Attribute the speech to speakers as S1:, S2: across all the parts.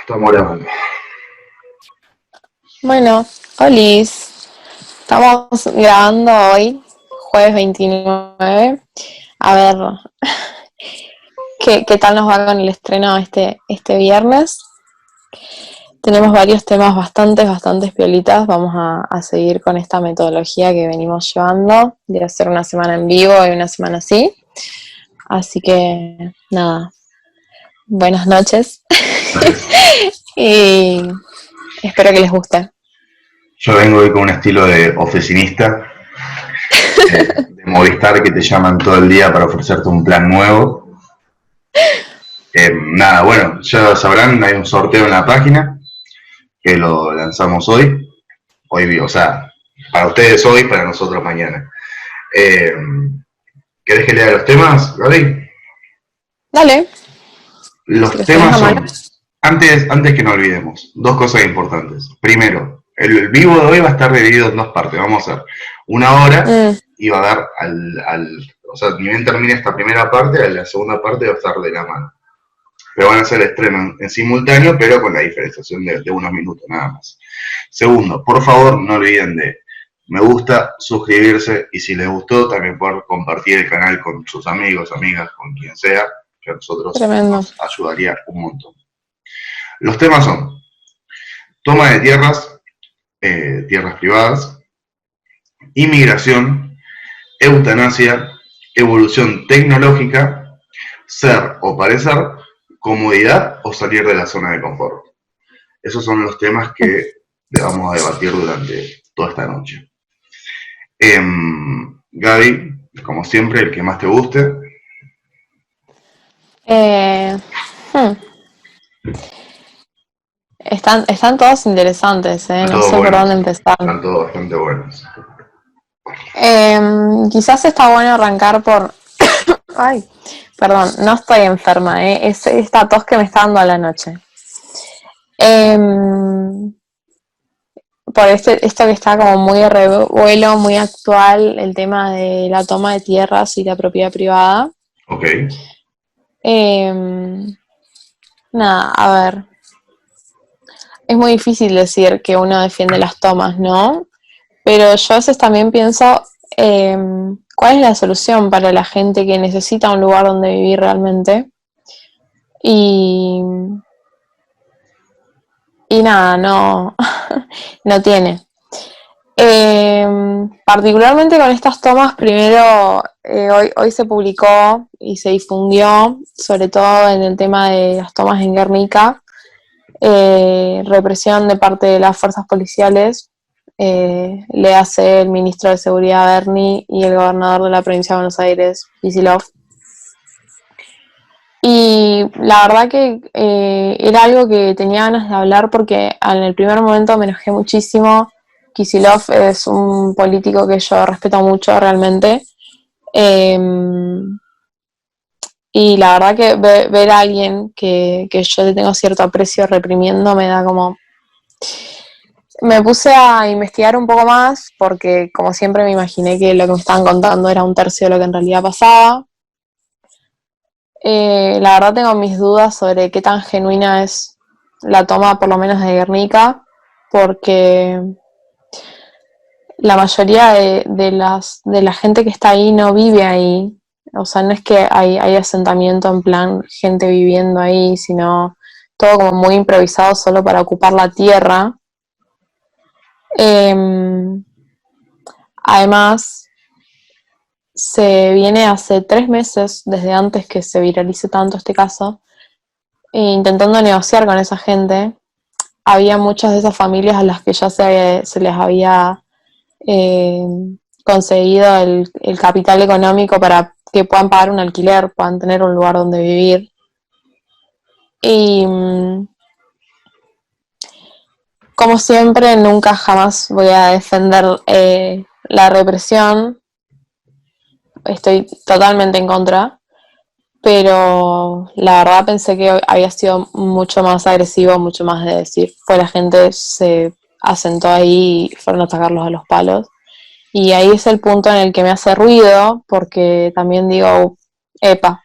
S1: Estamos grabando.
S2: Bueno, Olis, estamos grabando hoy, jueves 29. A ver, ¿qué tal nos va con el estreno este viernes? Tenemos varios temas bastantes piolitas. Vamos a seguir con esta metodología que venimos llevando, de hacer una semana en vivo y una semana así. Así que, nada, buenas noches. Y espero que les guste.
S1: Yo vengo hoy con un estilo de oficinista, de Movistar, que te llaman todo el día para ofrecerte un plan nuevo. Nada, bueno, ya sabrán, hay un sorteo en la página que lo lanzamos hoy. O sea, para ustedes hoy, para nosotros mañana. ¿Querés que lea los temas, Gaby?
S2: Dale.
S1: Los
S2: Si los tenés
S1: temas
S2: a mano.
S1: son, antes que no olvidemos, dos cosas importantes. Primero, el vivo de hoy va a estar dividido en dos partes. Vamos a hacer una hora y va a dar o sea, ni bien termine esta primera parte, la segunda parte va a estar de la mano. Pero van a ser estreno en simultáneo, pero con la diferenciación de unos minutos nada más. Segundo, por favor, no olviden de me gusta, suscribirse y si les gustó, también poder compartir el canal con sus amigos, amigas, con quien sea, que a nosotros
S2: Tremendo.
S1: nos ayudaría un montón. Los temas son toma de tierras, tierras privadas, inmigración, eutanasia, evolución tecnológica, ser o parecer, comodidad o salir de la zona de confort. Esos son los temas que le vamos a debatir durante toda esta noche. Gaby, como siempre, el que más te guste.
S2: Están todos interesantes, no sé por dónde empezar.
S1: Están todos bastante buenos.
S2: Quizás está bueno arrancar por... Ay, perdón, no estoy enferma, es esta tos que me está dando a la noche. Por esto que está como muy de revuelo, muy actual, el tema de la toma de tierras y la propiedad privada.
S1: Ok.
S2: Nada, a ver. Es muy difícil decir que uno defiende las tomas, ¿no? Pero yo a veces también pienso, ¿cuál es la solución para la gente que necesita un lugar donde vivir realmente? Y nada, no, no tiene. Particularmente con estas tomas, primero, hoy se publicó y se difundió, sobre todo en el tema de las tomas en Guernica, represión de parte de las fuerzas policiales, le hace el ministro de Seguridad Berni y el gobernador de la provincia de Buenos Aires, Kicillof. Y la verdad que era algo que tenía ganas de hablar porque en el primer momento me enojé muchísimo. Kicillof es un político que yo respeto mucho realmente. Y la verdad que ver a alguien que yo le tengo cierto aprecio reprimiendo me da como... Me puse a investigar un poco más porque como siempre me imaginé que lo que me estaban contando era un tercio de lo que en realidad pasaba. La verdad tengo mis dudas sobre qué tan genuina es la toma, por lo menos de Guernica, porque la mayoría de la gente que está ahí no vive ahí. O sea, no es que hay asentamiento en plan gente viviendo ahí, sino todo como muy improvisado solo para ocupar la tierra. Además, se viene hace 3 meses, desde antes que se viralice tanto este caso, intentando negociar con esa gente. Había muchas de esas familias a las que ya se les había conseguido el capital económico para que puedan pagar un alquiler, puedan tener un lugar donde vivir. Y como siempre, nunca jamás voy a defender la represión. Estoy totalmente en contra. Pero la verdad pensé que había sido mucho más agresivo, mucho más de decir, pues la gente se asentó ahí y fueron a atacarlos a los palos. Y ahí es el punto en el que me hace ruido, porque también digo, epa,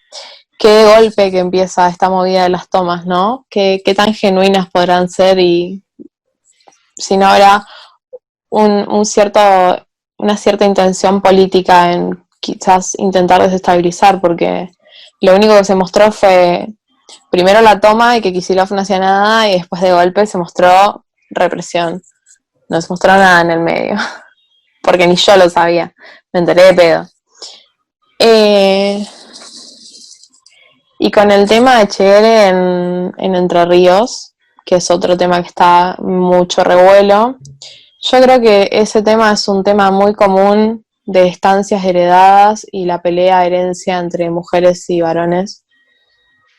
S2: qué de golpe que empieza esta movida de las tomas, ¿no? Qué tan genuinas podrán ser y si no habrá una cierta intención política en quizás intentar desestabilizar, porque lo único que se mostró fue primero la toma y que Kicillof no hacía nada y después de golpe se mostró represión. No se mostró nada en el medio, porque ni yo lo sabía, me enteré de pedo. Y con el tema de Chévere en Entre Ríos, que es otro tema que está mucho revuelo, yo creo que ese tema es un tema muy común de estancias heredadas y la pelea herencia entre mujeres y varones.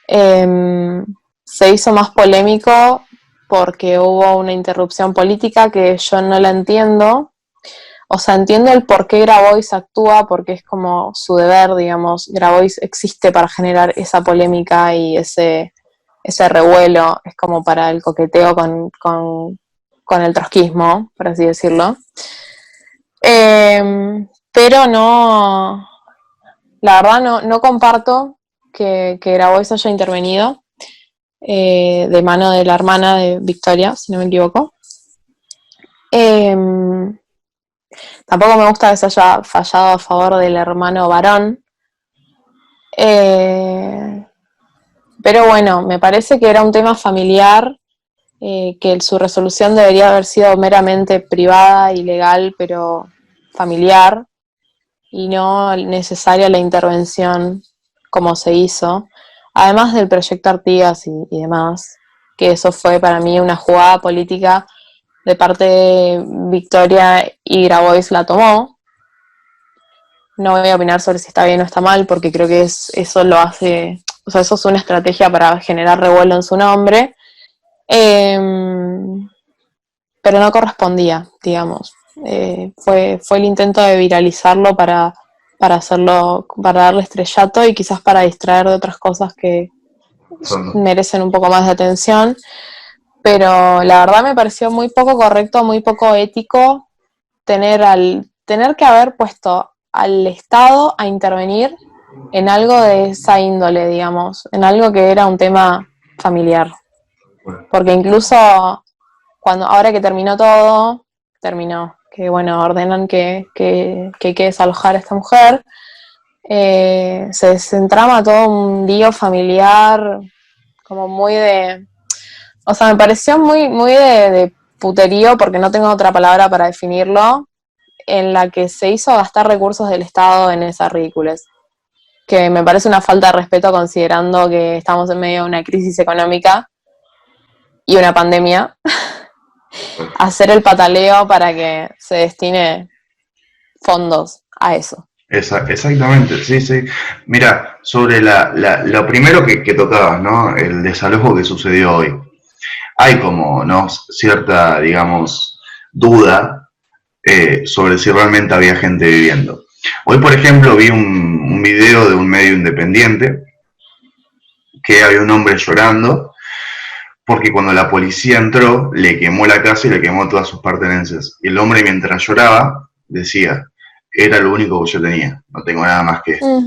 S2: Se hizo más polémico porque hubo una interrupción política que yo no la entiendo. O sea, entiendo el por qué Grabois actúa, porque es como su deber, digamos. Grabois existe para generar esa polémica y ese revuelo, es como para el coqueteo con el trotskismo, por así decirlo. Pero no, la verdad no comparto que Grabois haya intervenido de mano de la hermana de Victoria, si no me equivoco. Tampoco me gusta que se haya fallado a favor del hermano varón. Pero bueno, me parece que era un tema familiar, que su resolución debería haber sido meramente privada y legal, pero familiar, y no necesaria la intervención como se hizo, además del proyecto Artigas y demás, que eso fue para mí una jugada política de parte de Victoria y Grabois la tomó. No voy a opinar sobre si está bien o está mal, porque creo que eso lo hace, o sea, eso es una estrategia para generar revuelo en su nombre, pero no correspondía, digamos. Fue el intento de viralizarlo para hacerlo, para darle estrellato y quizás para distraer de otras cosas que merecen un poco más de atención, pero la verdad me pareció muy poco correcto, muy poco ético tener que haber puesto al Estado a intervenir en algo de esa índole, digamos, en algo que era un tema familiar. Porque incluso ahora que terminó, que bueno, ordenan que hay que desalojar a esta mujer, se desentrama todo un lío familiar como muy de... O sea, me pareció muy, muy de puterío, porque no tengo otra palabra para definirlo, en la que se hizo gastar recursos del Estado en esas ridículas. Que me parece una falta de respeto considerando que estamos en medio de una crisis económica y una pandemia. Hacer el pataleo para que se destine fondos a eso.
S1: Exactamente, sí, sí. Mira, sobre lo primero que tocabas, ¿no? El desalojo que sucedió hoy. Hay como, ¿no? Cierta, digamos, duda sobre si realmente había gente viviendo. Hoy, por ejemplo, vi un video de un medio independiente que había un hombre llorando porque cuando la policía entró le quemó la casa y le quemó todas sus pertenencias. Y el hombre, mientras lloraba, decía: era lo único que yo tenía, no tengo nada más que esto.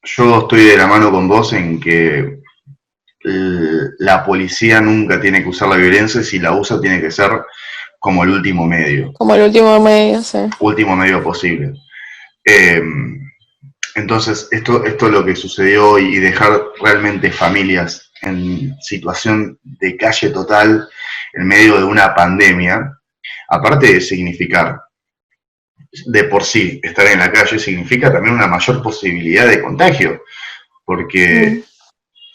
S1: Yo estoy de la mano con vos en que la policía nunca tiene que usar la violencia, y si la usa tiene que ser como el último medio.
S2: Como el último medio, sí.
S1: Último medio posible. Entonces, esto es lo que sucedió hoy, y dejar realmente familias en situación de calle total en medio de una pandemia, aparte de significar de por sí estar en la calle, significa también una mayor posibilidad de contagio, porque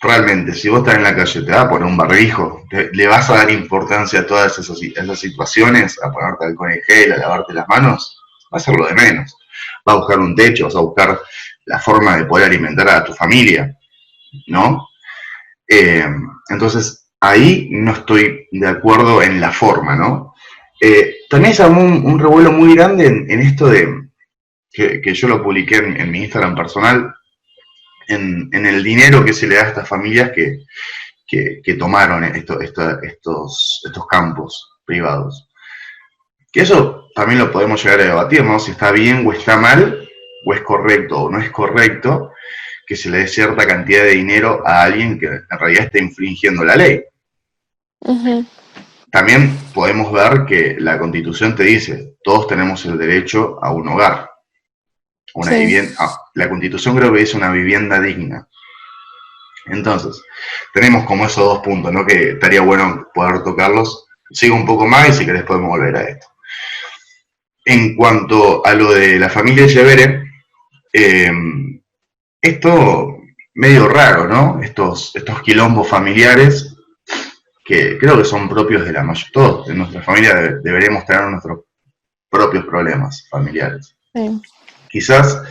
S1: realmente si vos estás en la calle te vas a poner un barbijo, le vas a dar importancia a todas esas situaciones, a ponerte alcohol en gel, a lavarte las manos, va a ser lo de menos. Vas a buscar un techo, vas a buscar la forma de poder alimentar a tu familia, ¿no? Entonces, ahí no estoy de acuerdo en la forma, ¿no? También se armó un revuelo muy grande en esto de, que yo lo publiqué en mi Instagram personal, en el dinero que se le da a estas familias que tomaron estos campos privados. Que eso también lo podemos llegar a debatir, ¿no? Si está bien o está mal, o es correcto o no es correcto, que se le dé cierta cantidad de dinero a alguien que en realidad está infringiendo la ley.
S2: Ujú.
S1: También podemos ver que la Constitución te dice, todos tenemos el derecho a un hogar, una
S2: Sí.
S1: vivienda. La Constitución creo que dice una vivienda digna. Entonces, tenemos como esos dos puntos, ¿no? Que estaría bueno poder tocarlos. Sigo un poco más y si querés podemos volver a esto. En cuanto a lo de la familia Echeverre, eh, esto medio raro, ¿no? Estos quilombos familiares que creo que son propios de la mayoría. Todos en nuestra familia deberemos tener nuestros propios problemas familiares.
S2: Sí.
S1: Quizás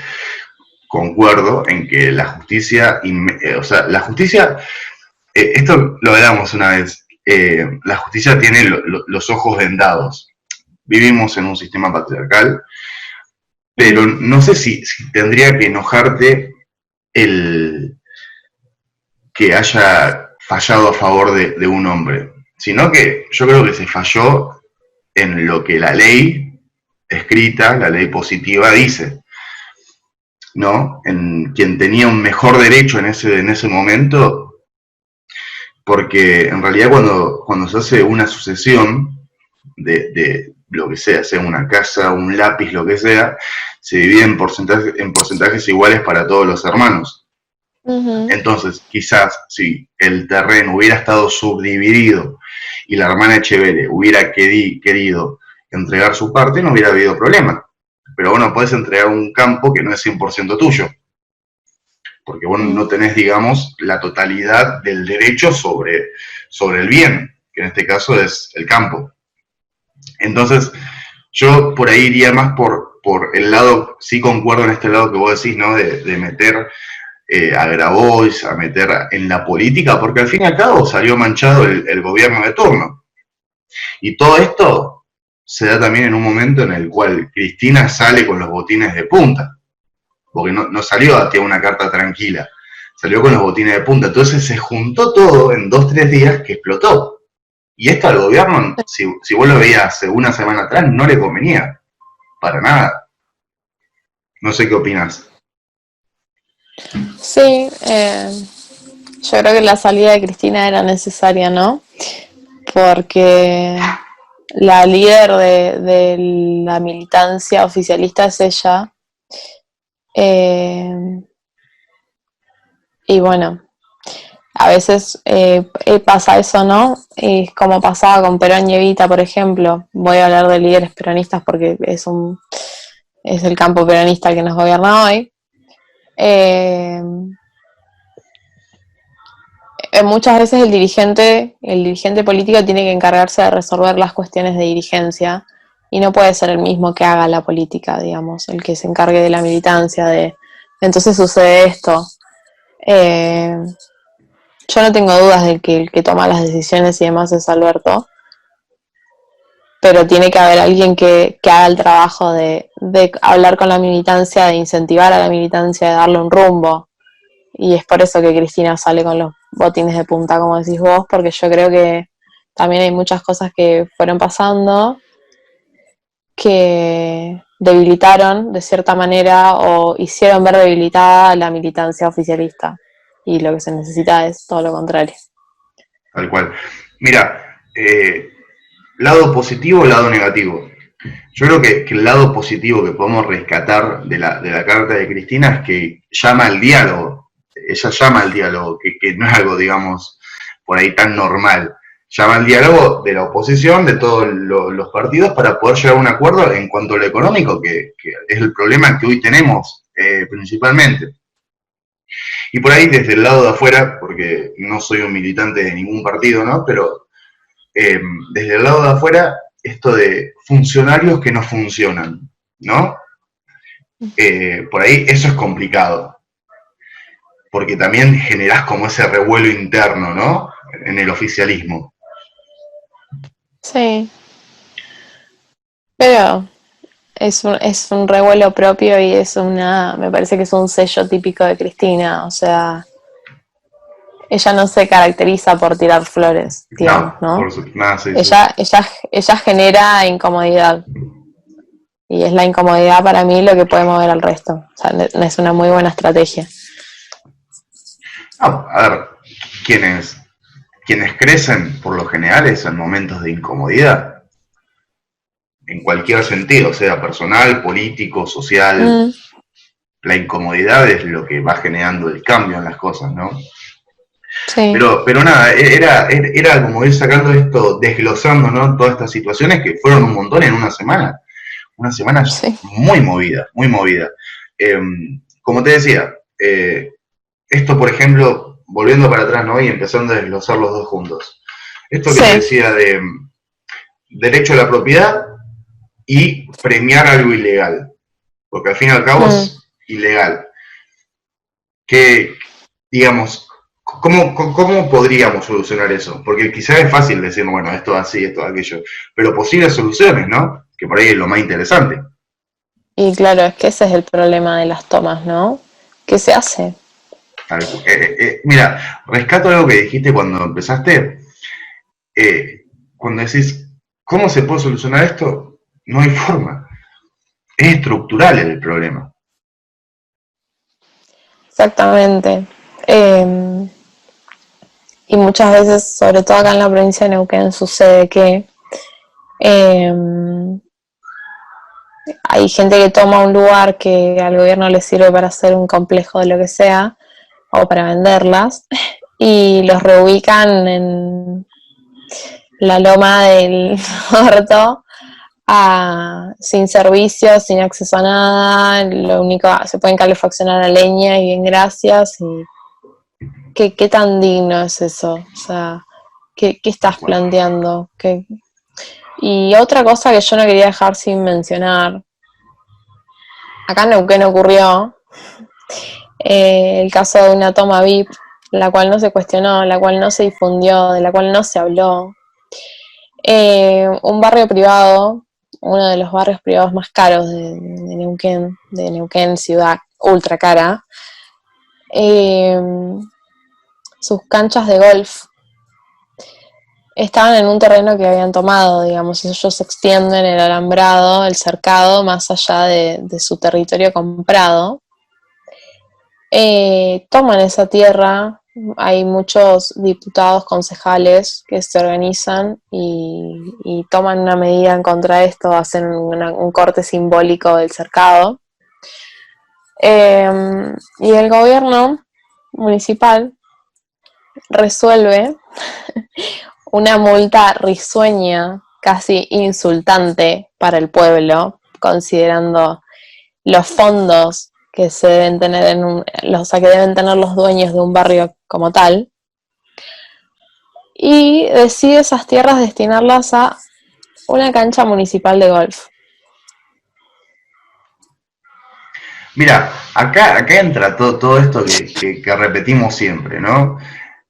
S1: concuerdo en que la justicia, o sea, la justicia, esto lo hablamos una vez, la justicia tiene los ojos vendados. Vivimos en un sistema patriarcal, pero no sé si tendría que enojarte el que haya fallado a favor de un hombre, sino que yo creo que se falló en lo que la ley escrita, la ley positiva dice, ¿no? En quien tenía un mejor derecho en ese momento, porque en realidad cuando se hace una sucesión de lo que sea una casa, un lápiz, lo que sea, se divide en porcentajes iguales para todos los hermanos.
S2: Uh-huh.
S1: Entonces, quizás si el terreno hubiera estado subdividido y la hermana Echeverre hubiera querido entregar su parte, no hubiera habido problema. Pero vos no podés entregar un campo que no es 100% tuyo, porque vos no tenés, digamos, la totalidad del derecho sobre el bien, que en este caso es el campo. Entonces, yo por ahí iría más por el lado, sí concuerdo en este lado que vos decís, ¿no? De meter a Grabois, a meter en la política, porque al fin y al cabo salió manchado el gobierno de turno. Y todo esto se da también en un momento en el cual Cristina sale con los botines de punta, porque no salió a tirar una carta tranquila, salió con los botines de punta. Entonces se juntó todo en 2-3 días que explotó. Y esto al gobierno, si vos lo veías hace una semana atrás, no le convenía, para nada. No sé qué opinás.
S2: Sí, yo creo que la salida de Cristina era necesaria, ¿no? Porque la líder de la militancia oficialista es ella. Y bueno, a veces pasa eso, ¿no? Es como pasaba con Perón y Evita, por ejemplo. Voy a hablar de líderes peronistas porque es el campo peronista que nos gobierna hoy. Muchas veces el dirigente político tiene que encargarse de resolver las cuestiones de dirigencia y no puede ser el mismo que haga la política, digamos, el que se encargue de la militancia, entonces sucede esto. Yo no tengo dudas de que el que toma las decisiones y demás es Alberto, pero tiene que haber alguien que haga el trabajo de hablar con la militancia, de incentivar a la militancia, de darle un rumbo. Y es por eso que Cristina sale con los botines de punta, como decís vos, porque yo creo que también hay muchas cosas que fueron pasando que debilitaron de cierta manera o hicieron ver debilitada la militancia oficialista. Y lo que se necesita es todo lo contrario.
S1: Tal cual. Mira, lado positivo, lado negativo. Yo creo que el lado positivo que podemos rescatar de la carta de Cristina es que llama al diálogo. Ella llama al diálogo, que no es algo, digamos, por ahí tan normal. Llama al diálogo de la oposición, de todos los partidos, para poder llegar a un acuerdo en cuanto a lo económico, que es el problema que hoy tenemos principalmente. Y por ahí, desde el lado de afuera, porque no soy un militante de ningún partido, ¿no? Pero desde el lado de afuera, esto de funcionarios que no funcionan, ¿no? Por ahí eso es complicado, porque también generás como ese revuelo interno, ¿no? En el oficialismo.
S2: Sí, pero es un revuelo propio y me parece que es un sello típico de Cristina, o sea, ella no se caracteriza por tirar flores, digamos, ¿no?
S1: Nada, sí,
S2: ella genera incomodidad y es la incomodidad para mí lo que puede mover al resto, o sea, es una muy buena estrategia.
S1: A ver, quienes, quienes crecen por lo general es en momentos de incomodidad, en cualquier sentido, sea personal, político, social.
S2: Mm,
S1: La incomodidad es lo que va generando el cambio en las cosas, ¿no?
S2: sí,
S1: Pero nada, era como ir sacando esto, desglosando, ¿no? Todas estas situaciones que fueron un montón en una semana
S2: sí,
S1: muy movida, muy movida. Eh, Como te decía, esto, por ejemplo, volviendo para atrás, ¿no? Y empezando a desglosar los dos juntos. Esto que te
S2: sí,
S1: decía de derecho a la propiedad y premiar algo ilegal, porque al fin y al cabo
S2: mm,
S1: es ilegal. Que, digamos, ¿cómo podríamos solucionar eso? Porque quizás es fácil decir, bueno, esto así, esto aquello, pero posibles soluciones, ¿no? Que por ahí es lo más interesante.
S2: y claro, es que ese es el problema de las tomas, ¿no? ¿Qué se hace?
S1: Mira, rescato algo que dijiste cuando empezaste, cuando decís, ¿cómo se puede solucionar esto? No hay forma. Es estructural el problema.
S2: Exactamente. Eh, y muchas veces, sobre todo acá en la provincia de Neuquén, sucede que eh, hay gente que toma un lugar que al gobierno le sirve para hacer un complejo de lo que sea o para venderlas y los reubican en la loma del orto sin servicios, sin acceso a nada, lo único, se pueden calefaccionar a leña y bien gracias. Y ¿qué tan digno es eso? O sea, ¿qué estás
S1: Bueno,
S2: planteando? Y otra cosa que yo no quería dejar sin mencionar, acá en Neuquén ocurrió el caso de una toma VIP, la cual no se cuestionó, la cual no se difundió, de la cual no se habló. Un barrio privado, uno de los barrios privados más caros de Neuquén, ciudad ultra cara, eh, sus canchas de golf estaban en un terreno que habían tomado, digamos, ellos extienden el alambrado, el cercado, más allá de su territorio comprado. Toman esa tierra, hay muchos diputados, concejales que se organizan y toman una medida en contra de esto, hacen un corte simbólico del cercado. Y el gobierno municipal resuelve una multa risueña, casi insultante para el pueblo, considerando los fondos que se deben tener o sea, que deben tener los dueños de un barrio como tal, y decide esas tierras destinarlas a una cancha municipal de golf.
S1: mira, acá entra todo esto que repetimos siempre, ¿no?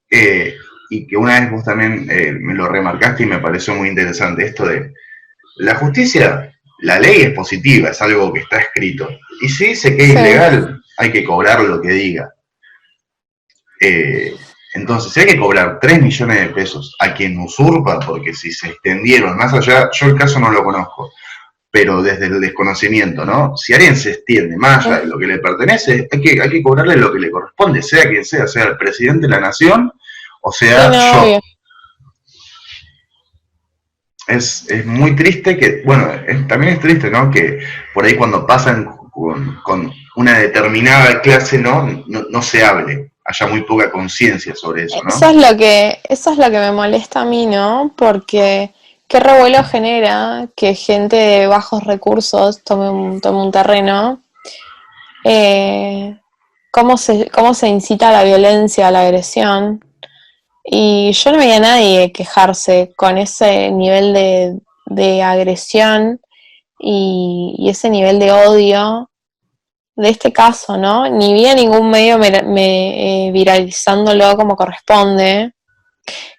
S1: Eh, y que una vez vos también me lo remarcaste y me pareció muy interesante, esto de la justicia, la ley es positiva, es algo que está escrito. Y si dice que es
S2: Sí,
S1: ilegal, hay que cobrar lo que diga. Eh, entonces, si hay que cobrar 3 millones de pesos a quien usurpa, porque si se extendieron más allá, yo el caso no lo conozco, pero desde el desconocimiento, ¿no? Si alguien se extiende más allá de lo que le pertenece, hay que cobrarle lo que le corresponde, sea quien sea el presidente de la nación o
S2: sí,
S1: sea
S2: no,
S1: yo.
S2: obvio.
S1: Es muy triste que, bueno, también es triste, ¿no? Que por ahí cuando pasan con una determinada clase, ¿no? Se hable, haya muy poca conciencia sobre eso, ¿no?
S2: Eso es lo que me molesta a mí, ¿no? Porque qué revuelo genera que gente de bajos recursos tome un terreno. Cómo se incita a la violencia, a la agresión. Y yo no veía a nadie quejarse con ese nivel de agresión y ese nivel de odio de este caso, ¿no? Ni vi a ningún medio viralizándolo como corresponde,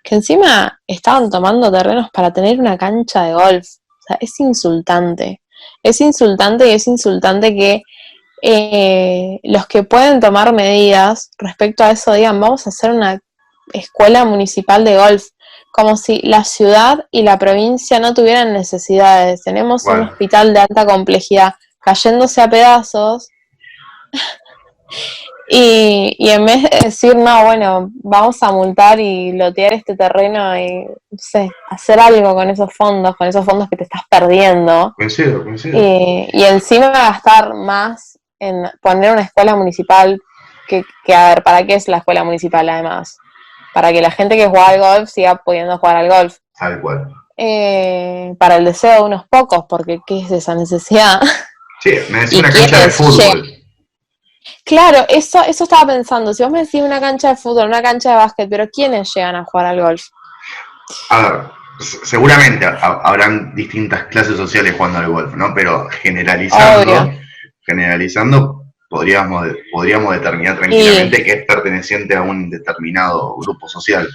S2: que encima estaban tomando terrenos para tener una cancha de golf. O sea, es insultante. Es insultante y es insultante que los que pueden tomar medidas respecto a eso digan, vamos a hacer una escuela municipal de golf, como si la ciudad y la provincia no tuvieran necesidades. Tenemos un
S1: Bueno,
S2: hospital de alta complejidad cayéndose a pedazos Y en vez de decir, no, bueno, vamos a multar y lotear este terreno y, no sé, hacer algo con esos fondos que te estás perdiendo.
S1: Coincido.
S2: Y encima gastar más en poner una escuela municipal que, a ver, ¿para qué es la escuela municipal además? Para que la gente que juega al golf siga pudiendo jugar al golf.
S1: Tal cual.
S2: Para el deseo de unos pocos, porque ¿qué es esa necesidad?
S1: Sí, me decía
S2: ¿Y
S1: una cancha de fútbol.
S2: Claro, eso estaba pensando. Si vos me decís una cancha de fútbol, una cancha de básquet, pero ¿quiénes llegan a jugar al golf?
S1: A ver, seguramente habrán distintas clases sociales jugando al golf, ¿no? Pero
S2: Obvio.
S1: generalizando, podríamos determinar tranquilamente que es perteneciente a un determinado grupo social.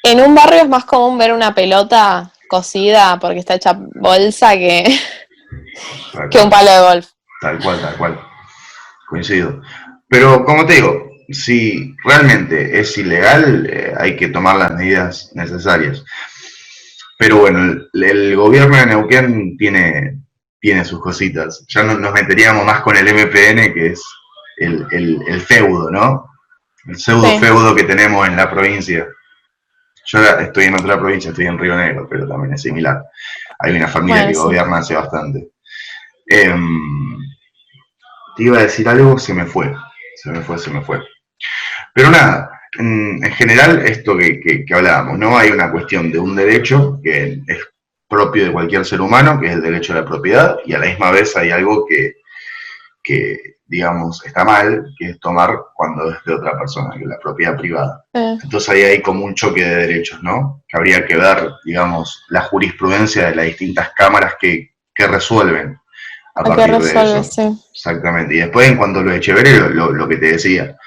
S2: En un barrio es más común ver una pelota cosida porque está hecha bolsa que un palo de golf.
S1: Tal cual. Coincido. Pero como te digo, si realmente es ilegal, hay que tomar las medidas necesarias. Pero bueno, el gobierno de Neuquén tiene sus cositas. Ya nos meteríamos más con el MPN, que es el feudo, ¿no? El pseudo feudo que tenemos en la provincia. Yo estoy en otra provincia, estoy en Río Negro, pero también es similar. Hay una familia que gobierna hace bastante. Te iba a decir algo, se me fue. Pero nada, en general, esto que hablábamos, ¿no? Hay una cuestión de un derecho que es propio de cualquier ser humano, que es el derecho a la propiedad, y a la misma vez hay algo que digamos, está mal, que es tomar cuando es de otra persona, que es la propiedad privada. Entonces ahí hay como un choque de derechos, ¿no? Que habría que ver, digamos, la jurisprudencia de las distintas cámaras que resuelven a partir de eso.
S2: Sí.
S1: Exactamente. Y después, en cuanto a lo de Echeverría, lo que te decía,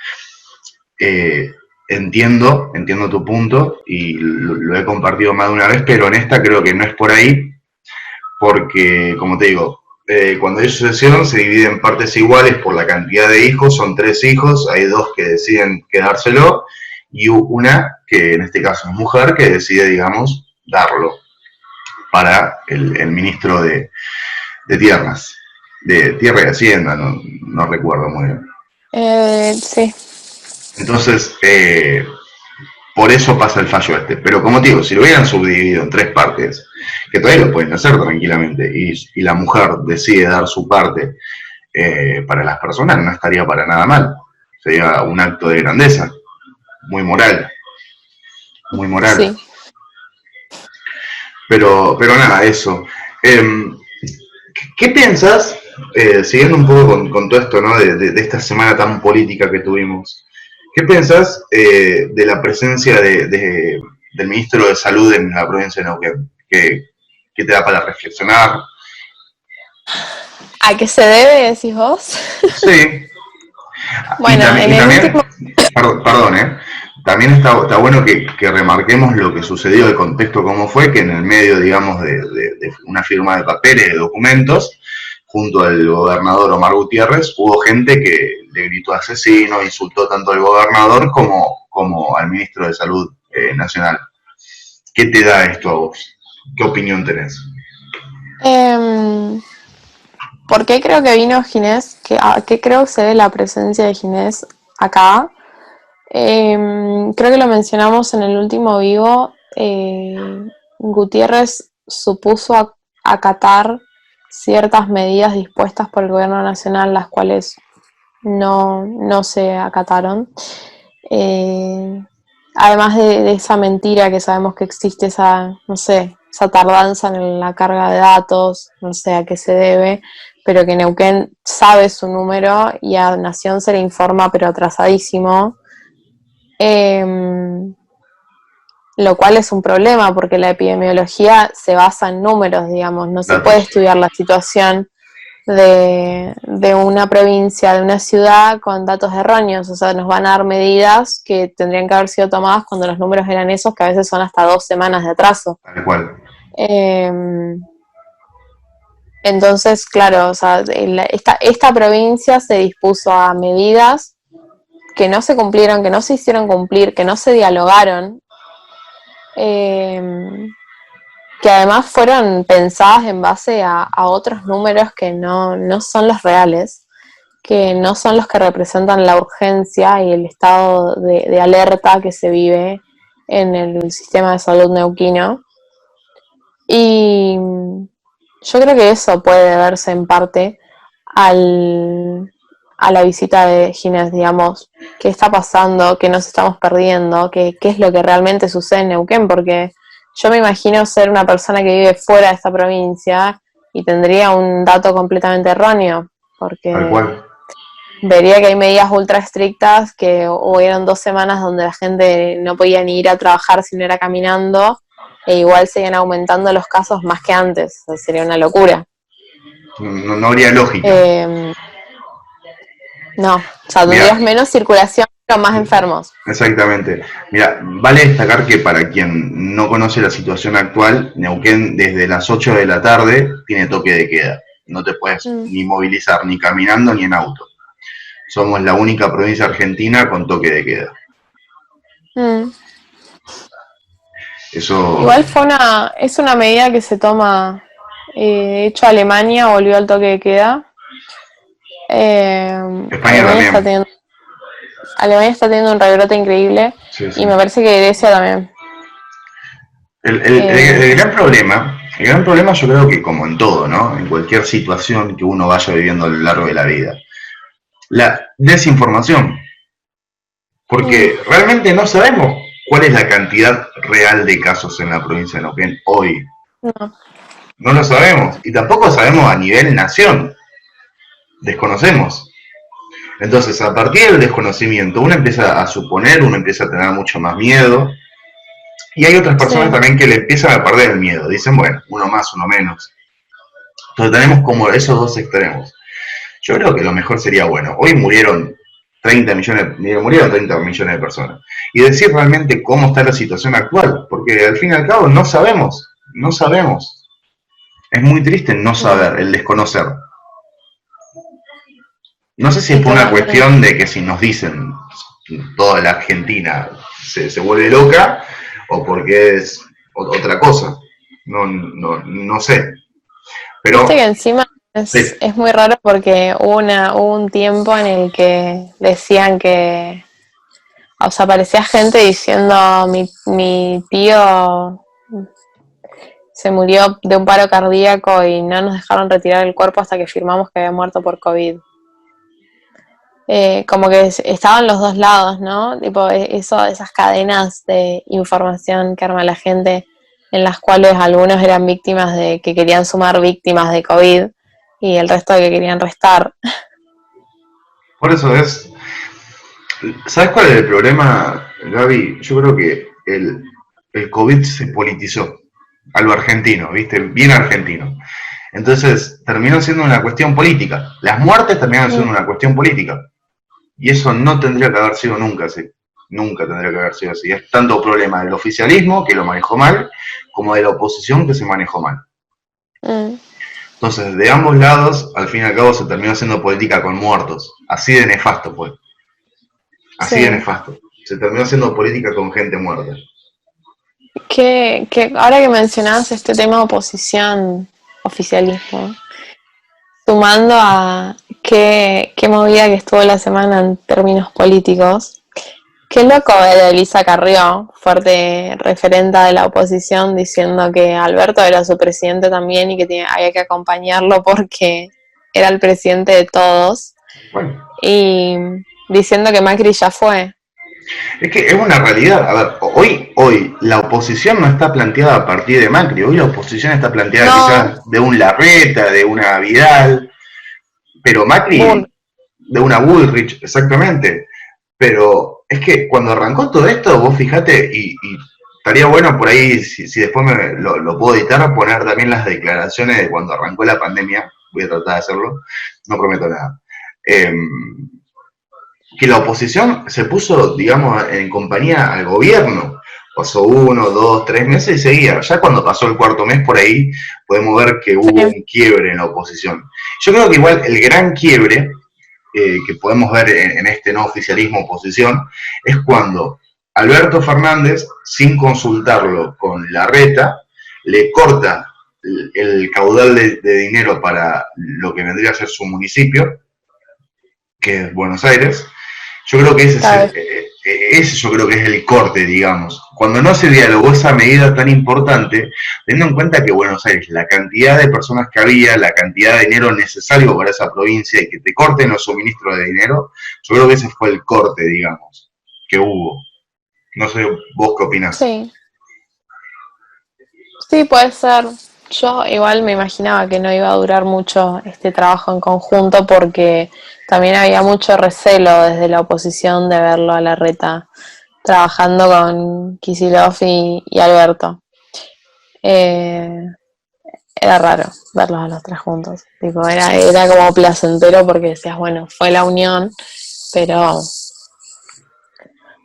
S1: entiendo tu punto y lo he compartido más de una vez, pero en esta creo que no es por ahí, porque, como te digo, cuando hay sucesión se divide en partes iguales por la cantidad de hijos, son 3 hijos, hay 2 que deciden quedárselo y una, que en este caso es mujer, que decide, digamos, darlo para el ministro de Tierras, de Tierra y Hacienda, no recuerdo muy bien.
S2: Sí.
S1: Entonces, por eso pasa el fallo este. Pero como te digo, si lo hubieran subdividido en 3 partes, que todavía lo pueden hacer tranquilamente, y la mujer decide dar su parte para las personas, no estaría para nada mal. Sería un acto de grandeza, muy moral.
S2: Sí.
S1: Pero nada, eso. ¿Qué piensas, siguiendo un poco con todo esto, ¿no? de esta semana tan política que tuvimos? ¿Qué piensas de la presencia del ministro de Salud en la provincia de Neuquén? ¿Qué te da para reflexionar?
S2: ¿A qué se debe, decís vos?
S1: Sí.
S2: Bueno,
S1: y también, perdón, también está bueno que remarquemos lo que sucedió, el contexto cómo fue, que en el medio, digamos, de una firma de papeles, de documentos, junto al gobernador Omar Gutiérrez, hubo gente que le gritó asesino, insultó tanto al gobernador como al ministro de Salud Nacional. ¿Qué te da esto a vos? ¿Qué opinión tenés?
S2: ¿Por qué creo que vino Ginés? ¿A qué creo que se debe la presencia de Ginés acá? Creo que lo mencionamos en el último vivo. Gutiérrez supuso acatar ciertas medidas dispuestas por el gobierno nacional, las cuales no se acataron. Además de esa mentira que sabemos que existe, esa tardanza en la carga de datos, no sé a qué se debe, pero que Neuquén sabe su número y a Nación se le informa, pero atrasadísimo. Lo cual es un problema porque la epidemiología se basa en números, digamos, no se puede estudiar la situación de una provincia, de una ciudad con datos erróneos, o sea, nos van a dar medidas que tendrían que haber sido tomadas cuando los números eran esos, que a veces son hasta 2 semanas de atraso.
S1: Tal cual.
S2: Entonces, claro, o sea, esta provincia se dispuso a medidas que no se cumplieron, que no se hicieron cumplir, que no se dialogaron, que además fueron pensadas en base a otros números que no son los reales. que no son los que representan la urgencia y el estado de alerta que se vive en el sistema de salud neuquino. Y yo creo que eso puede deberse en parte a la visita de Ginés, digamos, qué está pasando, qué nos estamos perdiendo, qué es lo que realmente sucede en Neuquén, porque yo me imagino ser una persona que vive fuera de esta provincia y tendría un dato completamente erróneo, porque vería que hay medidas ultra estrictas, que hubieron 2 semanas donde la gente no podía ni ir a trabajar si no era caminando, e igual siguen aumentando los casos más que antes. O sea, sería una locura.
S1: No habría lógica.
S2: No, o sea, tendrías menos circulación, pero más enfermos.
S1: Exactamente. Mira, vale destacar que para quien no conoce la situación actual, Neuquén desde las 8 de la tarde tiene toque de queda. No te puedes ni movilizar, ni caminando, ni en auto. Somos la única provincia argentina con toque de queda. Eso...
S2: Igual es una medida que se toma, de hecho Alemania volvió al toque de queda. Alemania está teniendo un rebrote increíble, sí. Y me parece que Grecia también.
S1: El gran problema yo creo que como en todo, ¿no? En cualquier situación que uno vaya viviendo a lo largo de la vida, la desinformación. Porque realmente no sabemos cuál es la cantidad real de casos en la provincia de Neuquén hoy. No lo sabemos. Y tampoco sabemos a nivel nación. Desconocemos. Entonces, a partir del desconocimiento, uno empieza a suponer, uno empieza a tener mucho más miedo. Y hay otras personas también que le empiezan a perder el miedo. Dicen, bueno, uno más, uno menos. Entonces tenemos como esos dos extremos. Yo creo que lo mejor sería, bueno, hoy murieron 30 millones de personas. Y decir realmente cómo está la situación actual. Porque al fin y al cabo no sabemos. Es muy triste no saber, el desconocer. No sé si es por una cuestión de que si nos dicen toda la Argentina se vuelve loca o porque es otra cosa. No sé. Pero
S2: viste que encima es muy raro porque hubo un tiempo en el que decían que, o sea, aparecía gente diciendo mi tío se murió de un paro cardíaco y no nos dejaron retirar el cuerpo hasta que firmamos que había muerto por COVID. Como que estaban los dos lados, ¿no? Tipo, esas cadenas de información que arma la gente, en las cuales algunos eran víctimas de que querían sumar víctimas de COVID y el resto de que querían restar.
S1: Por eso es... ¿Sabes cuál es el problema, Gaby? Yo creo que el COVID se politizó a lo argentino, ¿viste? Bien argentino. Entonces terminó siendo una cuestión política. Las muertes terminaron siendo una cuestión política. Y eso no tendría que haber sido nunca así. Nunca tendría que haber sido así. Es tanto problema del oficialismo, que lo manejó mal, como de la oposición, que se manejó mal. Entonces, de ambos lados, al fin y al cabo, se terminó haciendo política con muertos. Así de nefasto fue. Así de nefasto. Se terminó haciendo política con gente muerta.
S2: Que ahora que mencionabas este tema oposición, oficialismo, sumando a qué movida que estuvo la semana en términos políticos, qué loco ver a Elisa Carrió, fuerte referenta de la oposición, diciendo que Alberto era su presidente también y que había que acompañarlo porque era el presidente de todos.
S1: Bueno.
S2: Y diciendo que Macri ya fue.
S1: Es que es una realidad. A ver, hoy la oposición no está planteada a partir de Macri. Hoy la oposición está planteada quizás de un Larreta, de una Vidal, pero Macri, de una Bullrich, exactamente. Pero es que cuando arrancó todo esto, vos fijate, y estaría bueno por ahí, si después lo puedo editar, poner también las declaraciones de cuando arrancó la pandemia. Voy a tratar de hacerlo, no prometo nada. Que la oposición se puso, digamos, en compañía al gobierno. Pasó 1, 2, 3 meses y seguía. Ya cuando pasó el cuarto mes por ahí, podemos ver que hubo un quiebre en la oposición. Yo creo que igual el gran quiebre que podemos ver en este no oficialismo oposición es cuando Alberto Fernández, sin consultarlo con Larreta, le corta el caudal de dinero para lo que vendría a ser su municipio, que es Buenos Aires. Yo creo que
S2: Claro.
S1: ese yo creo que es el corte, digamos. Cuando no se dialogó esa medida tan importante, teniendo en cuenta que Buenos Aires, la cantidad de personas que había, la cantidad de dinero necesario para esa provincia y que te corten los suministros de dinero, yo creo que ese fue el corte, digamos, que hubo. No sé, vos qué opinás.
S2: Sí, sí, puede ser. Yo igual me imaginaba que no iba a durar mucho este trabajo en conjunto porque también había mucho recelo desde la oposición de verlo a Larreta trabajando con Kicillof y Alberto. Eh, Era raro verlos a los tres juntos. Tipo, era como placentero porque decías, bueno, fue la unión, pero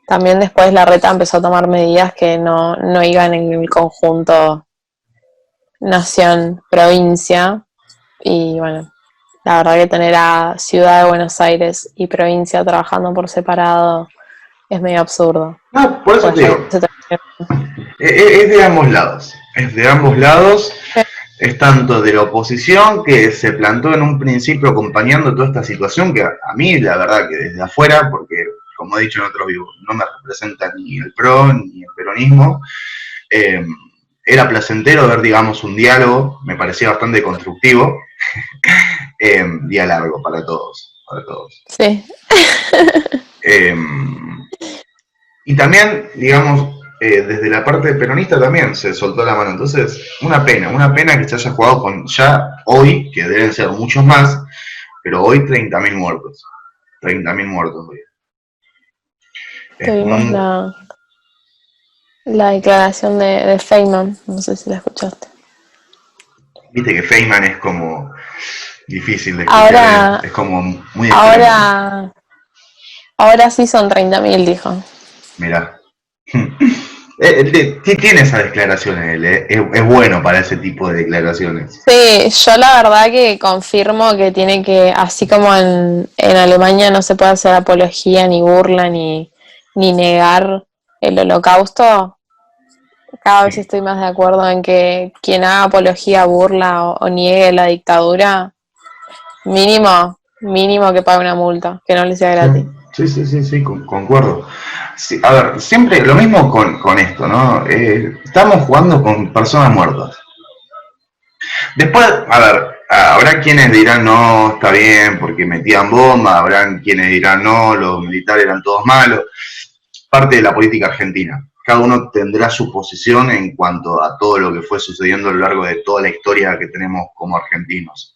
S2: también después Larreta empezó a tomar medidas que no iban en el conjunto nación-provincia. Y bueno, la verdad que tener a Ciudad de Buenos Aires y provincia trabajando por separado es medio absurdo.
S1: No, por eso
S2: Pues
S1: te
S2: hasta
S1: digo,
S2: que se termine.
S1: es de ambos lados. Es de ambos lados. Es tanto de la oposición que se plantó en un principio acompañando toda esta situación que a mí, la verdad, que desde afuera, porque como he dicho en otros vivos, no me representa ni el PRO ni el peronismo, eh, era placentero ver, digamos, un diálogo, me parecía bastante constructivo, día largo para todos, para todos.
S2: Sí.
S1: Eh, y también, digamos, desde la parte peronista también se soltó la mano. Entonces, una pena que se haya jugado con ya hoy, que deben ser muchos más, pero hoy 30.000 muertos. 30.000 muertos hoy. Es
S2: Tuvimos
S1: muy,
S2: la declaración de Feynman, no sé si la escuchaste.
S1: viste que Feynman es como difícil de escuchar,
S2: Ahora,
S1: es como muy extremo.
S2: ahora, ahora sí son 30.000, dijo.
S1: Mirá. Tiene esas declaraciones, él, es bueno para ese tipo de declaraciones.
S2: Sí, yo la verdad que confirmo que tiene que, así como en Alemania no se puede hacer apología, ni burla, ni negar el holocausto, cada vez
S1: Sí.
S2: estoy más de acuerdo en que quien haga apología, burla o niegue la dictadura, mínimo que pague una multa, que no le sea
S1: Sí,
S2: gratis.
S1: sí, concuerdo. Sí, a ver, siempre lo mismo con esto, ¿no? Estamos jugando con personas muertas. Después, a ver, habrá quienes dirán no, está bien porque metían bombas, habrán quienes dirán no, los militares eran todos malos. Parte de la política argentina. Cada uno tendrá su posición en cuanto a todo lo que fue sucediendo a lo largo de toda la historia que tenemos como argentinos.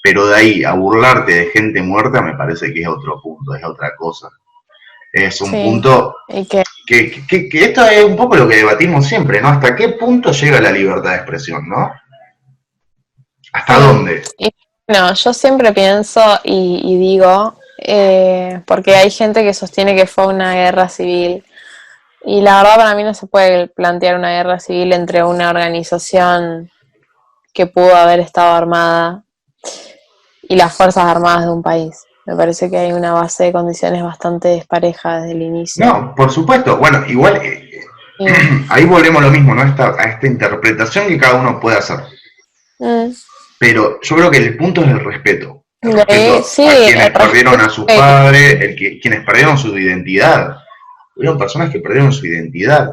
S1: Pero de ahí a burlarte de gente muerta me parece que es otro punto, es otra cosa. Es un
S2: Sí,
S1: punto
S2: y que
S1: que esto es un poco lo que debatimos siempre, ¿no? ¿Hasta qué punto llega la libertad de expresión, ¿no? ¿Hasta
S2: sí.
S1: dónde?
S2: Y bueno, yo siempre pienso y digo, porque hay gente que sostiene que fue una guerra civil. Y la verdad para mí no se puede plantear una guerra civil entre una organización que pudo haber estado armada y las Fuerzas Armadas de un país. Me parece que hay una base de condiciones bastante despareja desde el inicio.
S1: No, por supuesto. Bueno, igual
S2: Y,
S1: ahí volvemos a lo mismo, ¿no? A esta interpretación que cada uno puede hacer.
S2: mm,
S1: Pero yo creo que el punto es el respeto. El
S2: de ahí,
S1: respeto
S2: sí,
S1: a
S2: el
S1: quienes perdieron
S2: respeto
S1: a sus padres, quienes perdieron su identidad. Hubieron personas que perdieron su identidad.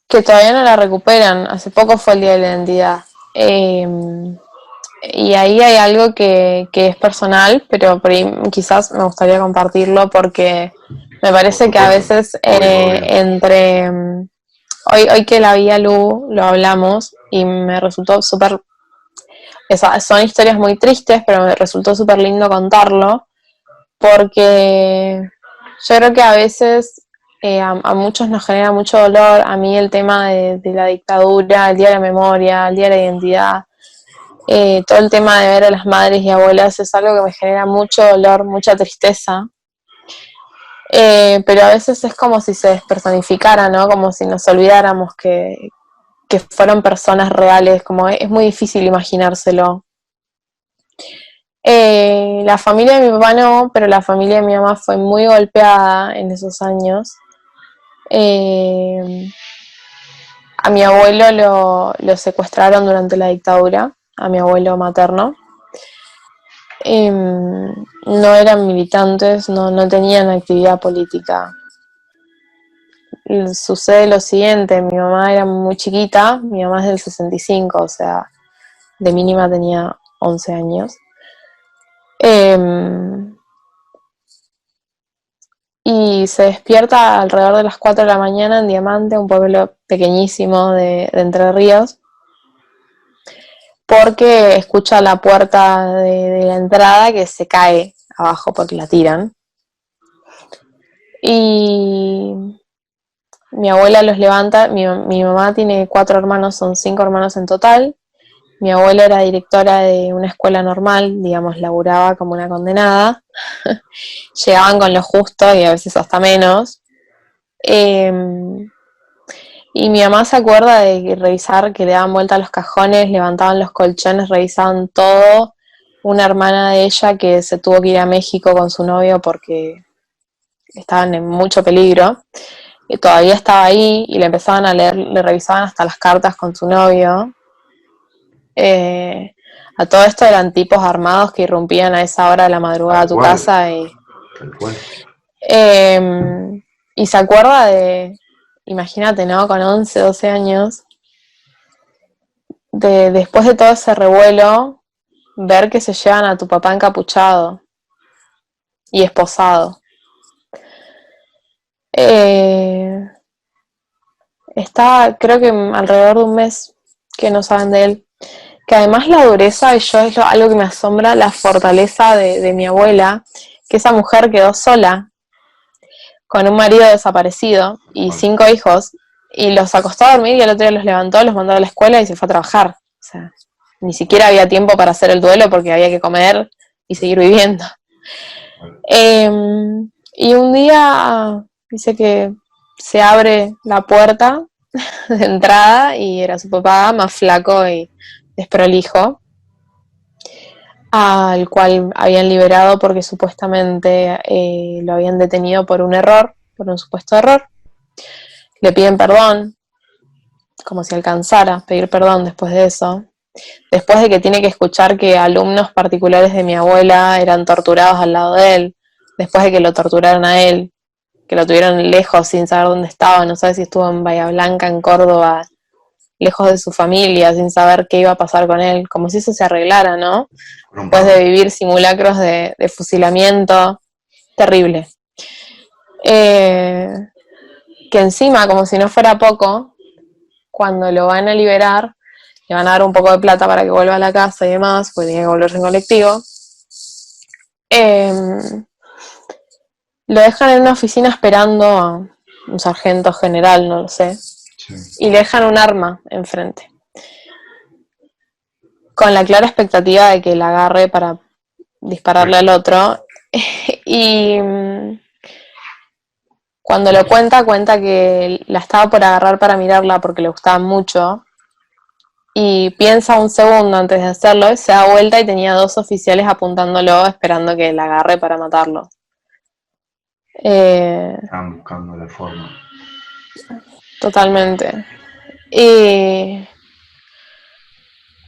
S2: que todavía no la recuperan. Hace poco fue el Día de la Identidad. Y ahí hay algo que es personal, pero por ahí quizás me gustaría compartirlo porque me
S1: Por
S2: parece que a
S1: supuesto.
S2: veces
S1: Obvio, obvio.
S2: entre... hoy que la vi a Lu, lo hablamos y me resultó súper... Son historias muy tristes, pero me resultó súper lindo contarlo porque yo creo que a veces a muchos nos genera mucho dolor. A mí el tema de la dictadura, el Día de la Memoria, el Día de la Identidad, todo el tema de ver a las madres y abuelas es algo que me genera mucho dolor, mucha tristeza. Pero a veces es como si se despersonificara, ¿no? Como si nos olvidáramos que fueron personas reales, como es muy difícil imaginárselo. La familia de mi papá no, pero la familia de mi mamá fue muy golpeada en esos años. Eh, a mi abuelo lo secuestraron durante la dictadura, a mi abuelo materno. no eran militantes, no tenían actividad política. Sucede lo siguiente, mi mamá era muy chiquita, mi mamá es del 65, o sea, de mínima tenía 11 años. Y se despierta alrededor de las 4 de la mañana en Diamante, un pueblo pequeñísimo de Entre Ríos, porque escucha la puerta de la entrada que se cae abajo porque la tiran. Y mi abuela los levanta, mi mamá tiene 4 hermanos, son 5 hermanos en total. Mi abuela era directora de una escuela normal, digamos, laburaba como una condenada. Llegaban con lo justo y a veces hasta menos. Y mi mamá se acuerda de revisar que le daban vuelta a los cajones, levantaban los colchones, revisaban todo. Una hermana de ella que se tuvo que ir a México con su novio porque estaban en mucho peligro. Y todavía estaba ahí y le empezaban a leer, le revisaban hasta las cartas con su novio. A todo esto eran tipos armados que irrumpían a esa hora de la madrugada a tu casa y se acuerda de, imagínate, ¿no? Con 11, 12 años, de después de todo ese revuelo, ver que se llevan a tu papá encapuchado y esposado. Está, creo que alrededor de un mes que no saben de él. Que además la dureza, y yo es algo que me asombra, la fortaleza de mi abuela, que esa mujer quedó sola, con un marido desaparecido y 5 hijos, y los acostó a dormir y el otro día los levantó, los mandó a la escuela y se fue a trabajar. O sea, ni siquiera había tiempo para hacer el duelo porque había que comer y seguir viviendo. Y un día dice que se abre la puerta de entrada y era su papá más flaco y desprolijo, al cual habían liberado porque supuestamente lo habían detenido por un error, por un supuesto error. Le piden perdón, como si alcanzara pedir perdón después de eso. Después de que tiene que escuchar que alumnos particulares de mi abuela eran torturados al lado de él, después de que lo torturaron a él, que lo tuvieron lejos sin saber dónde estaba, no sabe si estuvo en Bahía Blanca, en Córdoba, lejos de su familia, sin saber qué iba a pasar con él, como si eso se arreglara, ¿no? Después de vivir simulacros de fusilamiento, terrible. Que encima, como si no fuera poco, cuando lo van a liberar, le van a dar un poco de plata para que vuelva a la casa y demás, porque tiene que volverse en colectivo. Lo dejan en una oficina esperando a un sargento general, no lo sé, sí. Y le dejan un arma enfrente, con la clara expectativa de que la agarre para dispararle al otro. Y cuando lo cuenta que la estaba por agarrar para mirarla porque le gustaba mucho, y piensa un segundo antes de hacerlo, se da vuelta y tenía 2 oficiales apuntándolo, esperando que la agarre para matarlo.
S1: Están buscando la forma.
S2: Totalmente. Y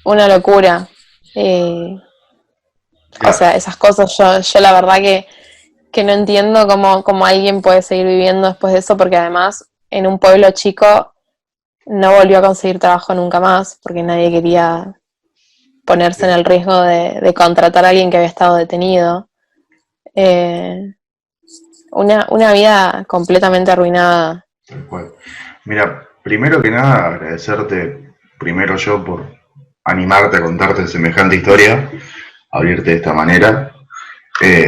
S2: una locura. O sea, esas cosas yo la verdad que no entiendo cómo alguien puede seguir viviendo después de eso, porque además en un pueblo chico no volvió a conseguir trabajo nunca más, porque nadie quería ponerse en el riesgo de contratar a alguien que había estado detenido. Una vida completamente arruinada.
S1: Tal cual. Mira, primero que nada, agradecerte, primero yo, por animarte a contarte semejante historia, abrirte de esta manera.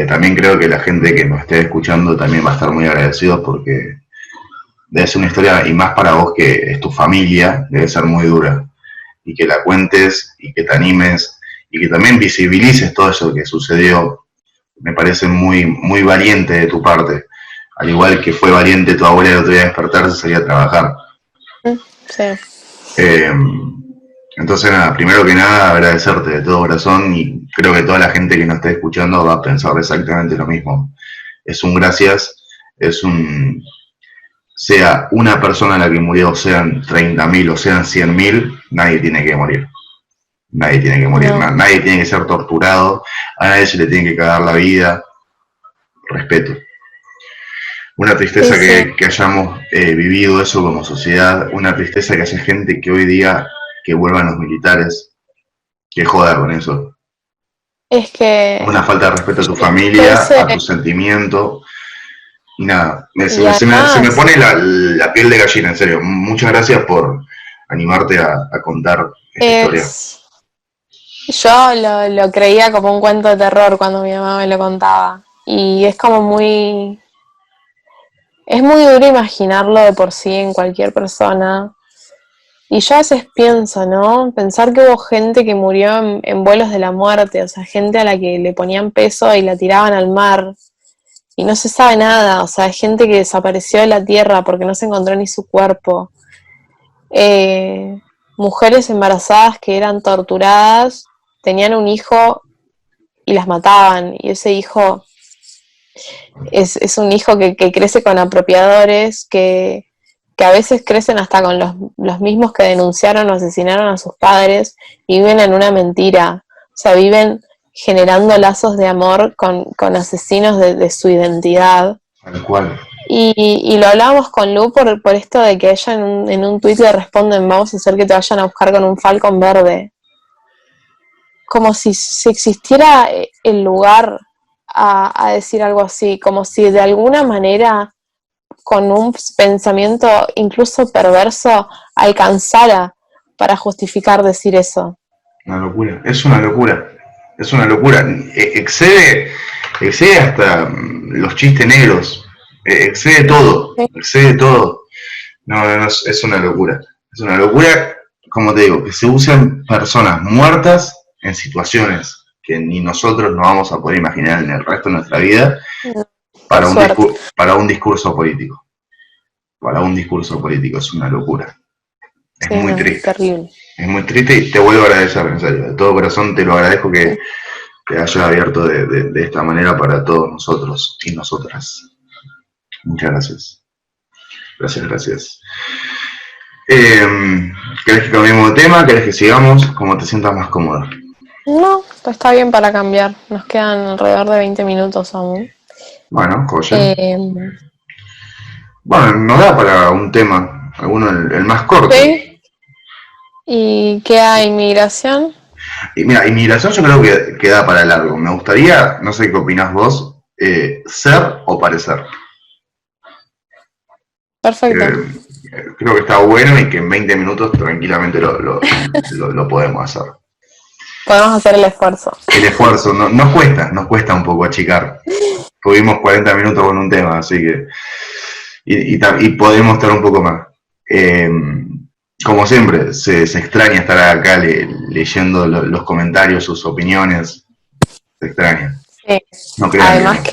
S1: También creo que la gente que nos esté escuchando también va a estar muy agradecido porque debe ser una historia, y más para vos que es tu familia, debe ser muy dura. Y que la cuentes, y que te animes, y que también visibilices todo eso que sucedió, me parece muy, muy valiente de tu parte. Al igual que fue valiente tu abuela el otro día a despertarse y salir a trabajar.
S2: Sí.
S1: Entonces, nada, primero que nada, agradecerte de todo corazón, y creo que toda la gente que nos esté escuchando va a pensar exactamente lo mismo. Es un gracias, es un... Sea una persona la que murió, sean 30.000 o sean 100.000, nadie tiene que morir. Nadie tiene que morir,
S2: No.
S1: nadie tiene que ser torturado, a nadie se le tiene que cagar la vida. Respeto. Una tristeza
S2: Sí.
S1: que hayamos vivido eso como sociedad, una tristeza que haya gente que hoy día que vuelvan los militares, que joda con eso.
S2: Es que
S1: Una falta de respeto a tu
S2: yo
S1: familia,
S2: hice,
S1: a tu sentimiento, y nada,
S2: y
S1: se me
S2: además,
S1: pone la piel de gallina, en serio. Muchas gracias por animarte a contar esta historia.
S2: yo lo creía como un cuento de terror cuando mi mamá me lo contaba. Y es muy duro imaginarlo de por sí en cualquier persona. Y yo a veces pienso, ¿no? Pensar que hubo gente que murió en vuelos de la muerte, o sea, gente a la que le ponían peso y la tiraban al mar y no se sabe nada, o sea, hay gente que desapareció de la tierra porque no se encontró ni su cuerpo. Eh, Mujeres embarazadas que eran torturadas, tenían un hijo y las mataban, y ese hijo es un hijo que crece con apropiadores, que a veces crecen hasta con los mismos que denunciaron o asesinaron a sus padres y viven en una mentira, o sea, viven generando lazos de amor con asesinos de su identidad.
S1: Tal cual.
S2: Y lo hablábamos con Lu por esto de que ella en un tuit le responden, vamos a hacer que te vayan a buscar con un Falcon verde. Como si existiera el lugar a decir algo así, como si de alguna manera con un pensamiento incluso perverso alcanzara para justificar decir eso.
S1: Una locura, es una locura, es una locura. Excede hasta los chistes negros, excede todo,
S2: Sí.
S1: excede todo. No, no, es una locura. Es una locura, como te digo, que se usen personas muertas en situaciones que ni nosotros nos vamos a poder imaginar en el resto de nuestra vida
S2: Por suerte.
S1: para un discurso político. Para un discurso político, es una locura. Es
S2: Sí,
S1: muy
S2: no,
S1: triste.
S2: terrible.
S1: Es muy triste y te vuelvo a agradecer, en serio. De todo corazón te lo agradezco que haya abierto de esta manera para todos nosotros y nosotras. Muchas gracias. Gracias, gracias. ¿Querés que cambiemos de tema? ¿Querés que sigamos? Como te sientas más cómoda.
S2: No, está bien para cambiar. Nos quedan alrededor de 20 minutos aún.
S1: Bueno, joya.
S2: Eh,
S1: Bueno, nos da para un tema, alguno el más corto.
S2: sí. ¿Y qué hay? ¿Migración?
S1: Y mira, inmigración yo creo que da para largo. Me gustaría, no sé qué opinás vos, ser o parecer.
S2: Perfecto.
S1: Creo que está bueno y que en 20 minutos tranquilamente lo podemos hacer.
S2: Podemos hacer el esfuerzo.
S1: El esfuerzo, nos cuesta un poco achicar. Tuvimos 40 minutos con un tema, así que. Y podemos estar un poco más. Eh, Como siempre, se extraña estar acá leyendo los comentarios, sus opiniones. Se extraña.
S2: Sí.
S1: No crean que
S2: Además
S1: no.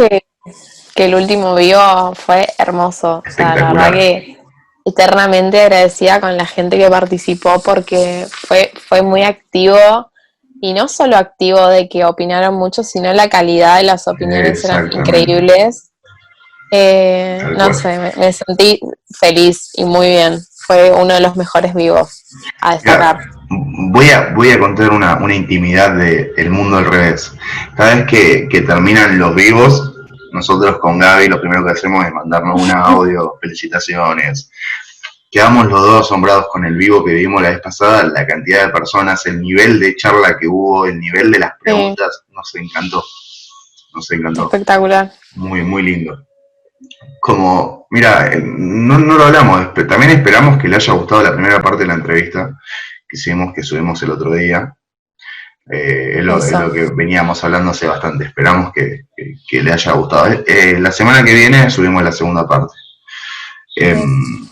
S2: que el último vivo fue hermoso. O sea, la verdad
S1: Espectacular.
S2: que eternamente agradecida con la gente que participó porque fue muy activo. Y no solo activo de que opinaron mucho, sino la calidad de las opiniones eran
S1: Exactamente.
S2: increíbles.
S1: Tal
S2: No
S1: cual.
S2: sé, me sentí feliz y muy bien. Fue uno de los mejores vivos a
S1: Mira,
S2: destacar.
S1: voy a contar una intimidad del mundo al revés. Cada vez que terminan los vivos, nosotros con Gaby lo primero que hacemos es mandarnos un audio, felicitaciones. Quedamos los dos asombrados con el vivo que vimos la vez pasada, la cantidad de personas, el nivel de charla que hubo, el nivel de las
S2: Sí,
S1: preguntas, nos encantó, nos encantó.
S2: espectacular.
S1: Muy, muy lindo. Como, mira, no lo hablamos, también esperamos que le haya gustado la primera parte de la entrevista que subimos el otro día. Es
S2: Eso.
S1: lo que veníamos hablando hace bastante. Esperamos que le haya gustado. La semana que viene subimos la segunda parte. Eh,
S2: Sí.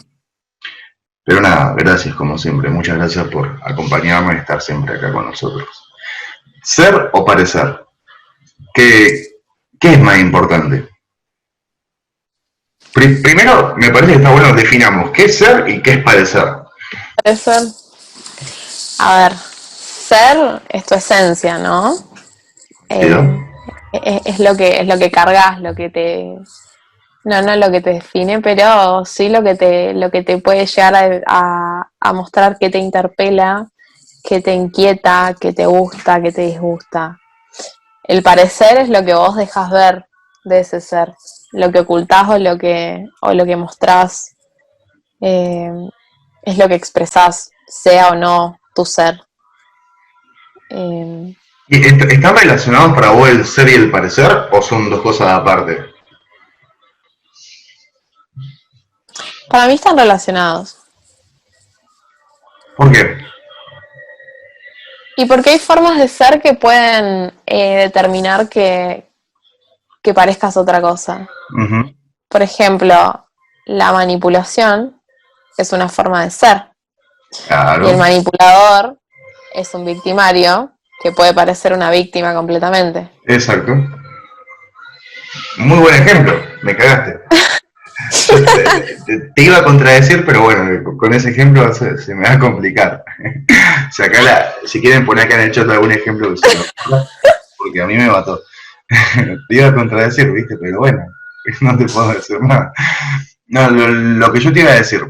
S1: pero nada, gracias como siempre. Muchas gracias por acompañarme y estar siempre acá con nosotros. ¿Ser o parecer? ¿Qué, qué es más importante? Primero, me parece que está bueno que definamos qué es ser y qué es parecer.
S2: Puede ser. A ver, ser es tu esencia, ¿no?
S1: ¿Sí?
S2: Eh, es lo que cargas, lo que te. No lo que te define, pero sí lo que te puede llegar a mostrar que te interpela, que te inquieta, que te gusta, que te disgusta. El parecer es lo que vos dejás ver de ese ser, lo que ocultás o lo que mostrás, es lo que expresás, sea o no tu ser.
S1: ¿Y están relacionados para vos el ser y el parecer o son dos cosas aparte?
S2: Para mí están relacionados.
S1: ¿Por qué?
S2: Y porque hay formas de ser que pueden determinar que parezcas otra cosa.
S1: Uh-huh.
S2: Por ejemplo, la manipulación es una forma de ser.
S1: Claro.
S2: Y el manipulador es un victimario que puede parecer una víctima completamente.
S1: Exacto. Muy buen ejemplo, me cagaste. Te iba a contradecir, pero bueno, con ese ejemplo se me va a complicar. Si quieren poner acá en el chat algún ejemplo, porque a mí me mató. Te iba a contradecir, ¿viste? Pero bueno, no te puedo decir nada. No, lo que yo te iba a decir,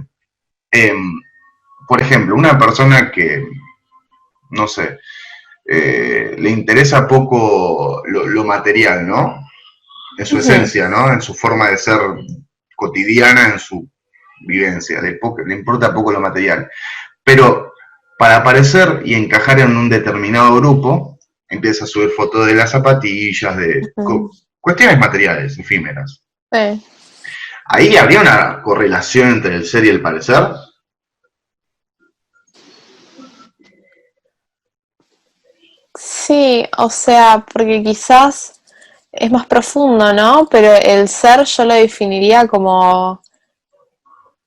S1: por ejemplo, una persona que, no sé, le interesa poco lo material, ¿no? En su esencia, ¿no? En su forma de ser cotidiana, en su vivencia, le importa poco lo material. Pero para aparecer y encajar en un determinado grupo, empieza a subir fotos de las zapatillas, de cuestiones materiales, efímeras.
S2: Sí.
S1: ¿Ahí habría una correlación entre el ser y el parecer?
S2: Sí, o sea, porque quizás es más profundo, ¿no? Pero el ser yo lo definiría como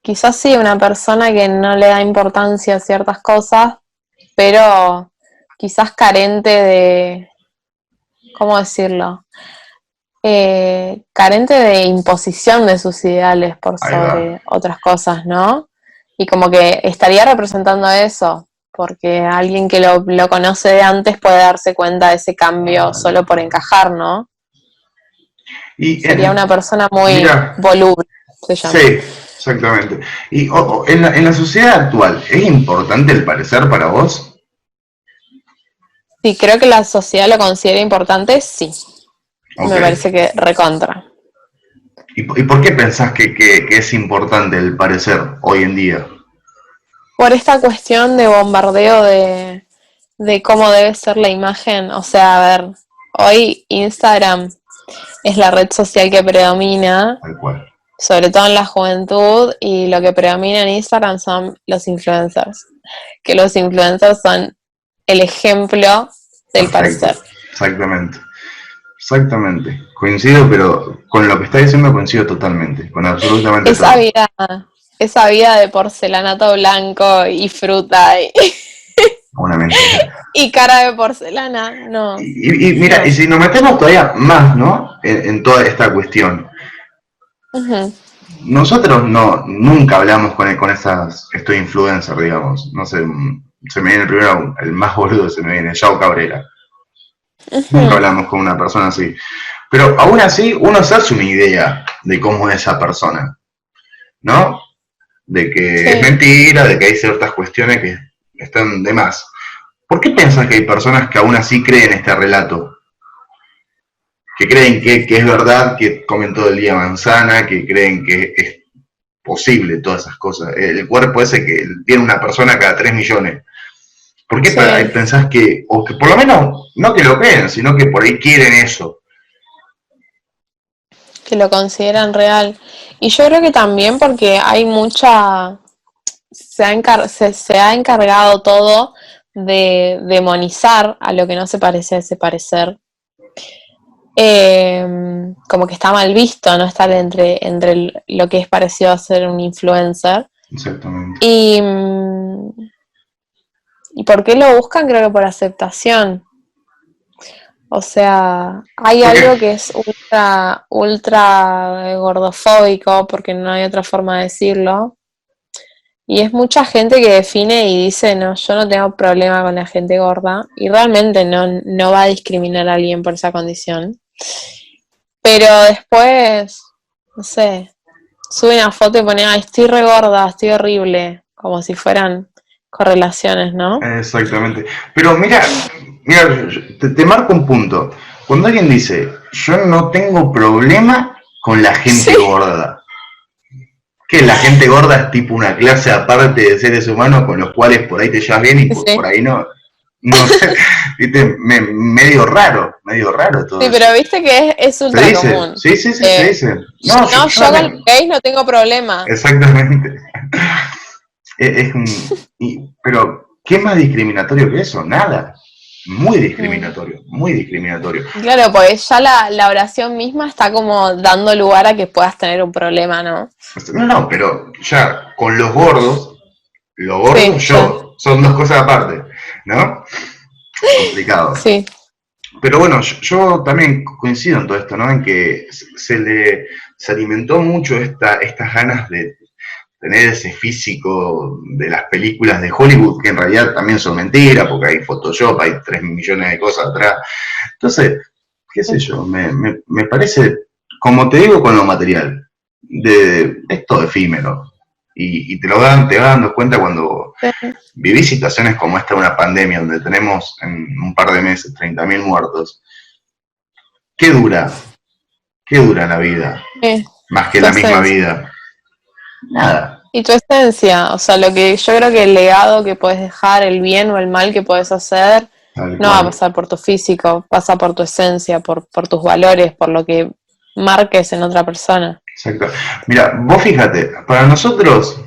S2: quizás sí una persona que no le da importancia a ciertas cosas, pero quizás carente de, ¿cómo decirlo? Carente de imposición de sus ideales por sobre otras cosas, ¿no? Y como que estaría representando eso, porque alguien que lo conoce de antes puede darse cuenta de ese cambio solo por encajar, ¿no?
S1: Y
S2: Sería una persona muy
S1: mira,
S2: voluble, se llama.
S1: sí, exactamente. Y en la sociedad actual, ¿es importante el parecer para vos?
S2: Sí, creo que la sociedad lo considera importante, sí.
S1: Okay.
S2: Me parece que recontra.
S1: ¿Y por qué pensás que es importante el parecer hoy en día?
S2: Por esta cuestión de bombardeo de cómo debe ser la imagen. O sea, a ver, hoy Instagram es la red social que predomina,
S1: Tal cual.
S2: sobre todo en la juventud, y lo que predomina en Instagram son los influencers. Que los influencers son el ejemplo del
S1: Perfecto.
S2: parecer.
S1: Exactamente. Exactamente. Coincido, pero con lo que está diciendo coincido totalmente, con absolutamente todo.
S2: Esa vida de porcelanato blanco y fruta
S1: Una mentira.
S2: y cara de porcelana, no.
S1: Y mira,
S2: No.
S1: y si nos metemos todavía más, ¿no? En toda esta cuestión.
S2: Uh-huh.
S1: Nosotros nunca hablamos con estos influencers, digamos. No sé, se me viene el primero, el más boludo se me viene, Yao Cabrera.
S2: Uh-huh.
S1: Nunca hablamos con una persona así. Pero aún así, uno se hace una idea de cómo es esa persona, ¿no? De que sí. Es mentira, de que hay ciertas cuestiones que están de más. ¿Por qué piensas que hay personas que aún así creen este relato? Que creen que es verdad, que comen todo el día manzana, que creen que es posible todas esas cosas. El cuerpo ese que tiene una persona cada 3 millones. ¿Por qué sí. Pensás que, o que por lo menos, no que lo creen, sino que por ahí quieren eso?
S2: Que lo consideran real. Y yo creo que también porque hay mucha... Se ha encargado todo de demonizar a lo que no se parece a ese parecer. Como que está mal visto no estar entre lo que es parecido a ser un influencer.
S1: Exactamente.
S2: ¿Y por qué lo buscan? Creo que por aceptación. O sea, hay algo que es ultra gordofóbico, porque no hay otra forma de decirlo. Y es mucha gente que define y dice, no, yo no tengo problema con la gente gorda. Y realmente no va a discriminar a alguien por esa condición. Pero después, no sé, sube una foto y pone, ay, estoy re gorda, estoy horrible. Como si fueran correlaciones, ¿no?
S1: Exactamente. Pero mira, te marco un punto. Cuando alguien dice, yo no tengo problema con la gente
S2: Sí,
S1: gorda, que la gente gorda es tipo una clase aparte de seres humanos con los cuales por ahí te llevas bien y por
S2: sí.
S1: ahí no, no sé, viste, medio raro todo
S2: Sí,
S1: eso.
S2: pero viste que es
S1: Se
S2: ultra
S1: dice,
S2: común.
S1: sí, sí, sí, se dice. No,
S2: No,
S1: yo
S2: yo con los
S1: también,
S2: gays no tengo problema.
S1: exactamente. Pero, ¿qué más discriminatorio que eso? Nada. Muy
S2: Mm.
S1: discriminatorio, muy discriminatorio.
S2: Claro, pues ya la oración misma está como dando lugar a que puedas tener un problema, ¿no?
S1: No, no, pero ya con los
S2: Sí,
S1: gordos
S2: ya.
S1: yo, son dos cosas aparte, ¿no? Complicado.
S2: Sí.
S1: Pero bueno, yo también coincido en todo esto, ¿no? En que se alimentó mucho estas ganas de tener ese físico de las películas de Hollywood, que en realidad también son mentiras, porque hay Photoshop, hay 3 millones de cosas atrás. Entonces, qué sé yo, me parece, como te digo con lo material, es todo efímero. Y te te vas dando cuenta cuando vivís situaciones como esta de una pandemia, donde tenemos en un par de meses 30.000 muertos. ¿Qué dura? ¿Qué dura la vida?
S2: Sí,
S1: Más que
S2: tu
S1: la misma
S2: esencia.
S1: vida. Nada.
S2: Y tu esencia, o sea, lo que yo creo que el legado que puedes dejar, el bien o el mal que puedes hacer,
S1: Tal
S2: no va a
S1: cual.
S2: pasar por tu físico, pasa por tu esencia, por tus valores, por lo que marques en otra persona.
S1: Exacto. Mira, vos fíjate, para nosotros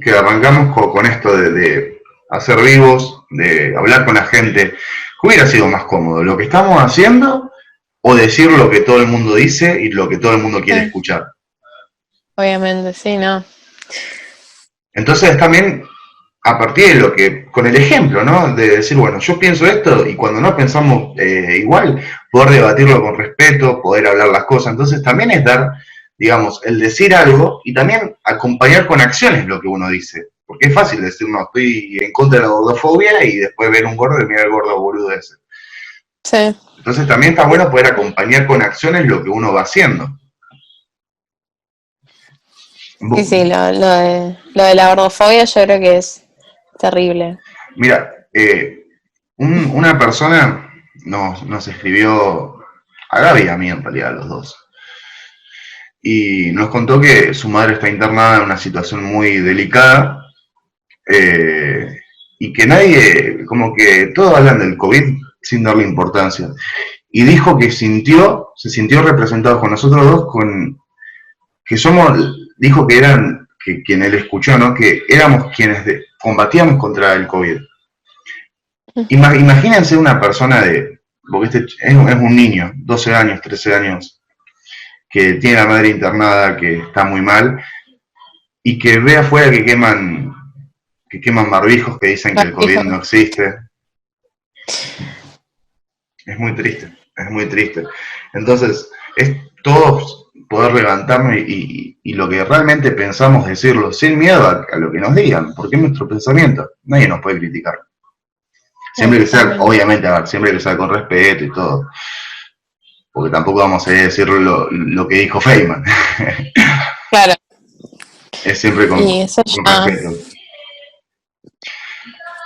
S1: que arrancamos con esto de hacer vivos, de hablar con la gente, ¿qué hubiera sido más cómodo? ¿Lo que estamos haciendo o decir lo que todo el mundo dice y lo que todo el mundo quiere
S2: Sí,
S1: escuchar?
S2: obviamente, sí, ¿no?
S1: Entonces también a partir de lo que, con el ejemplo, ¿no? De decir, bueno, yo pienso esto y cuando no pensamos igual, poder debatirlo con respeto, poder hablar las cosas. Entonces también es dar, digamos, el decir algo y también acompañar con acciones lo que uno dice. Porque es fácil decir, no, estoy en contra de la gordofobia y después ver un gordo y mirar al gordo boludo ese.
S2: Sí.
S1: Entonces también está bueno poder acompañar con acciones lo que uno va haciendo.
S2: Sí, sí, lo de la gordofobia yo creo que es terrible.
S1: Mira, una persona nos escribió a Gaby y a mí en realidad, a los dos. Y nos contó que su madre está internada en una situación muy delicada eh, y que nadie, como que todos hablan del COVID sin darle importancia. Y dijo que se sintió representado con nosotros dos, que somos, dijo que eran, que quien él escuchó, ¿no? Que éramos quienes combatíamos contra el COVID. Imagínense una persona porque este es un niño, 12 años, 13 años, que tiene la madre internada, que está muy mal, y que ve afuera que queman barbijos, que dicen que el COVID
S2: Hijo,
S1: no existe. Es muy triste, es muy triste. Entonces, es todos poder levantarnos y lo que realmente pensamos decirlo sin miedo a lo que nos digan, porque es nuestro pensamiento, nadie nos puede criticar. Siempre que sea,
S2: totalmente.
S1: obviamente, a ver, siempre que sea con respeto y todo, porque tampoco vamos a decir lo que dijo Feynman,
S2: Claro,
S1: es siempre
S2: y eso
S1: con
S2: ya.
S1: respeto.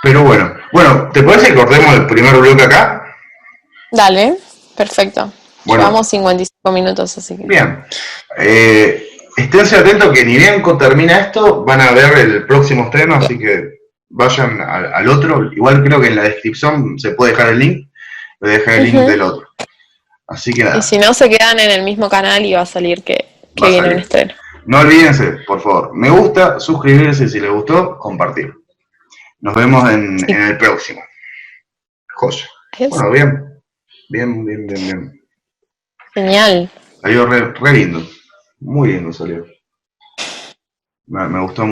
S1: Pero bueno, ¿te parece que cortemos el primer bloque acá?
S2: Dale, perfecto.
S1: Bueno,
S2: Llevamos 55 minutos, así que.
S1: bien. Esténse atentos que ni bien termina esto, van a ver el próximo estreno, así que vayan al otro. Igual creo que en la descripción se puede dejar el link, voy a dejar el link
S2: Ujú.
S1: del otro. Así que
S2: Y
S1: nada,
S2: si no, se quedan en el mismo canal y va a salir
S1: va
S2: que
S1: a
S2: viene un
S1: salir.
S2: estreno.
S1: No olvídense, por favor, me gusta, suscribirse si les gustó, compartir. Nos vemos
S2: Sí.
S1: en el próximo. Joya.
S2: Adiós.
S1: Bueno, bien.
S2: Genial.
S1: Salió re lindo. Muy lindo salió. Me gustó